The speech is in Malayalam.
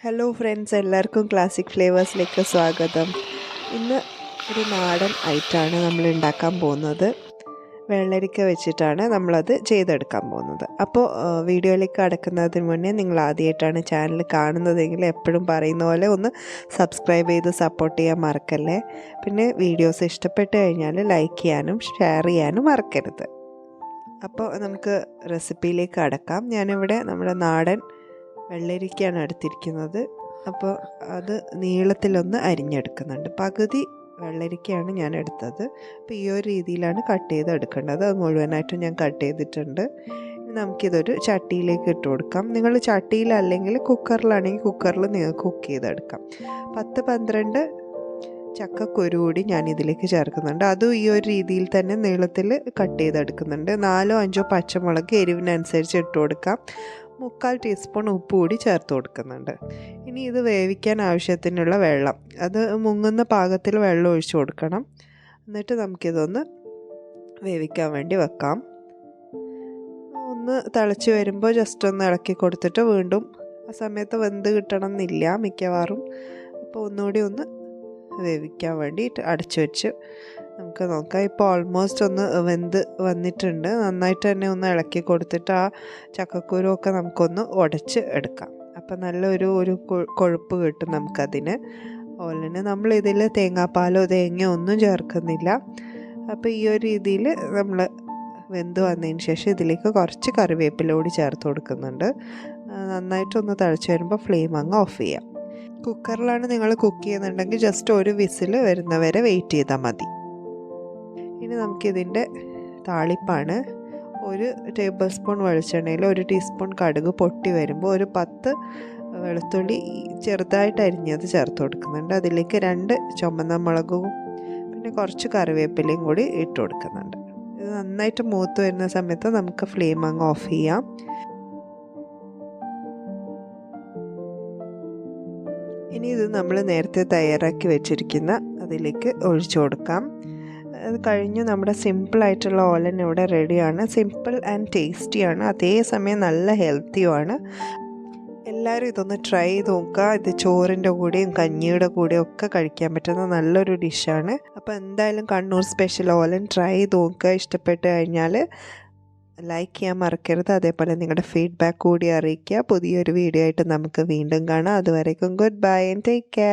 ഹലോ ഫ്രണ്ട്സ്, എല്ലാവർക്കും ക്ലാസിക് ഫ്ലേവേഴ്സിലേക്ക് സ്വാഗതം. ഇന്ന് ഒരു നാടൻ ഐറ്റമാണ് നമ്മൾ ഉണ്ടാക്കാൻ പോകുന്നത്. വെള്ളരിക്ക വെച്ചിട്ടാണ് നമ്മളത് ചെയ്തെടുക്കാൻ പോകുന്നത്. അപ്പോൾ വീഡിയോയിലേക്ക് കടക്കുന്നതിന് മുന്നേ നിങ്ങൾ ആദ്യമായിട്ടാണ് ചാനൽ കാണുന്നതെങ്കിൽ എപ്പോഴും പറയുന്ന പോലെ ഒന്ന് സബ്സ്ക്രൈബ് ചെയ്ത് സപ്പോർട്ട് ചെയ്യാൻ മറക്കല്ലേ. പിന്നെ വീഡിയോസ് ഇഷ്ടപ്പെട്ട് കഴിഞ്ഞാൽ ലൈക്ക് ചെയ്യാനും ഷെയർ ചെയ്യാനും മറക്കരുത്. അപ്പോൾ നമുക്ക് റെസിപ്പിയിലേക്ക് കടക്കാം. ഞാനിവിടെ നമ്മുടെ നാടൻ വെള്ളരിക്കയാണ് എടുത്തിരിക്കുന്നത്. അപ്പോൾ അത് നീളത്തിലൊന്ന് അരിഞ്ഞെടുക്കുന്നുണ്ട്. പകുതി വെള്ളരിക്കയാണ് ഞാൻ എടുത്തത്. അപ്പോൾ ഈ ഒരു രീതിയിലാണ് കട്ട് ചെയ്ത് എടുക്കേണ്ടത്. അത് മുഴുവനായിട്ടും ഞാൻ കട്ട് ചെയ്തിട്ടുണ്ട്. നമുക്കിതൊരു ചട്ടിയിലേക്ക് ഇട്ട് കൊടുക്കാം. നിങ്ങൾ ചട്ടിയിലല്ലെങ്കിൽ കുക്കറിലാണെങ്കിൽ കുക്കറിൽ നിങ്ങൾക്ക് കുക്ക് ചെയ്തെടുക്കാം. 10-12 ചക്കക്കുരു കൂടി ഞാൻ ഇതിലേക്ക് ചേർക്കുന്നുണ്ട്. അതും ഈ ഒരു രീതിയിൽ തന്നെ നീളത്തിൽ കട്ട് ചെയ്തെടുക്കുന്നുണ്ട്. 4-5 പച്ചമുളക് എരിവിനനുസരിച്ച് ഇട്ട് കൊടുക്കാം. 3/4 ടീസ്പൂൺ ഉപ്പ് കൂടി ചേർത്ത് കൊടുക്കുന്നുണ്ട്. ഇനി ഇത് വേവിക്കാൻ ആവശ്യത്തിനുള്ള വെള്ളം, അത് മുങ്ങുന്ന പാകത്തിൽ വെള്ളം ഒഴിച്ചു കൊടുക്കണം. എന്നിട്ട് നമുക്കിതൊന്ന് വേവിക്കാൻ വേണ്ടി വെക്കാം. ഒന്ന് തിളച്ച് വരുമ്പോൾ ജസ്റ്റ് ഒന്ന് ഇളക്കി കൊടുത്തിട്ട് വീണ്ടും ആ സമയത്ത് വെന്ത് കിട്ടണം എന്നില്ല മിക്കവാറും. അപ്പോൾ ഒന്നുകൂടി ഒന്ന് വേവിക്കാൻ വേണ്ടി അടച്ചു വെച്ച് നമുക്ക് നോക്കാം. ഇപ്പോൾ ഓൾമോസ്റ്റ് ഒന്ന് വെന്ത് വന്നിട്ടുണ്ട്. നന്നായിട്ട് തന്നെ ഒന്ന് ഇളക്കി കൊടുത്തിട്ട് ആ ചക്കക്കുരുവൊക്കെ നമുക്കൊന്ന് ഉടച്ച് എടുക്കാം. അപ്പം നല്ലൊരു കൊഴുപ്പ് കിട്ടും നമുക്കതിന്. അതുപോലെ നമ്മളിതിൽ തേങ്ങാപ്പാലോ തേങ്ങയോ ഒന്നും ചേർക്കുന്നില്ല. അപ്പോൾ ഈ ഒരു രീതിയിൽ നമ്മൾ വെന്ത് വന്നതിന് ശേഷം ഇതിലേക്ക് കുറച്ച് കറിവേപ്പില കൂടി ചേർത്ത് കൊടുക്കുന്നുണ്ട്. നന്നായിട്ടൊന്ന് തിളച്ച് വരുമ്പോൾ ഫ്ലെയിം അങ്ങ് ഓഫ് ചെയ്യാം. കുക്കറിലാണ് നിങ്ങൾ കുക്ക് ചെയ്യുന്നുണ്ടെങ്കിൽ ജസ്റ്റ് ഒരു വിസിൽ വരുന്നവരെ വെയിറ്റ് ചെയ്താൽ മതി. ഇനി നമുക്കിതിൻ്റെ താളിപ്പാണ്. 1 ടേബിൾ സ്പൂൺ വെളിച്ചെണ്ണയിൽ 1 ടീസ്പൂൺ കടുക് പൊട്ടി വരുമ്പോൾ ഒരു 10 വെളുത്തുള്ളി ചെറുതായിട്ട് അരിഞ്ഞത് ചേർത്ത് കൊടുക്കുന്നുണ്ട്. അതിലേക്ക് 2 ചുമന്ന മുളകും പിന്നെ കുറച്ച് കറിവേപ്പിലയും കൂടി ഇട്ട് കൊടുക്കുന്നുണ്ട്. ഇത് നന്നായിട്ട് മൂത്ത് വരുന്ന സമയത്ത് നമുക്ക് ഫ്ലെയിം അങ്ങ് ഓഫ് ചെയ്യാം. ഇനി ഇത് നമ്മൾ നേരത്തെ തയ്യാറാക്കി വെച്ചിരിക്കുന്ന അതിലേക്ക് ഒഴിച്ചു കൊടുക്കാം. അത് കഴിഞ്ഞ് നമ്മുടെ സിമ്പിളായിട്ടുള്ള ഓലൻ ഇവിടെ റെഡിയാണ്. സിമ്പിൾ ആൻഡ് ടേസ്റ്റിയാണ്, അതേസമയം നല്ല ഹെൽത്തിയുമാണ്. എല്ലാവരും ഇതൊന്ന് ട്രൈ ചെയ്ത് നോക്കുക. ഇത് ചോറിൻ്റെ കൂടെയും കഞ്ഞിയുടെ കൂടെയും ഒക്കെ കഴിക്കാൻ പറ്റുന്ന നല്ലൊരു ഡിഷാണ്. അപ്പോൾ എന്തായാലും കണ്ണൂർ സ്പെഷ്യൽ ഓലൻ ട്രൈ ചെയ്ത് നോക്കുക. ഇഷ്ടപ്പെട്ട് കഴിഞ്ഞാൽ ലൈക്ക് ചെയ്യാൻ മറക്കരുത്. അതേപോലെ നിങ്ങളുടെ ഫീഡ്ബാക്ക് കൂടി അറിയിക്കുക. പുതിയൊരു വീഡിയോ ആയിട്ട് നമുക്ക് വീണ്ടും കാണാം. അതുവരേക്കും good bye and take care.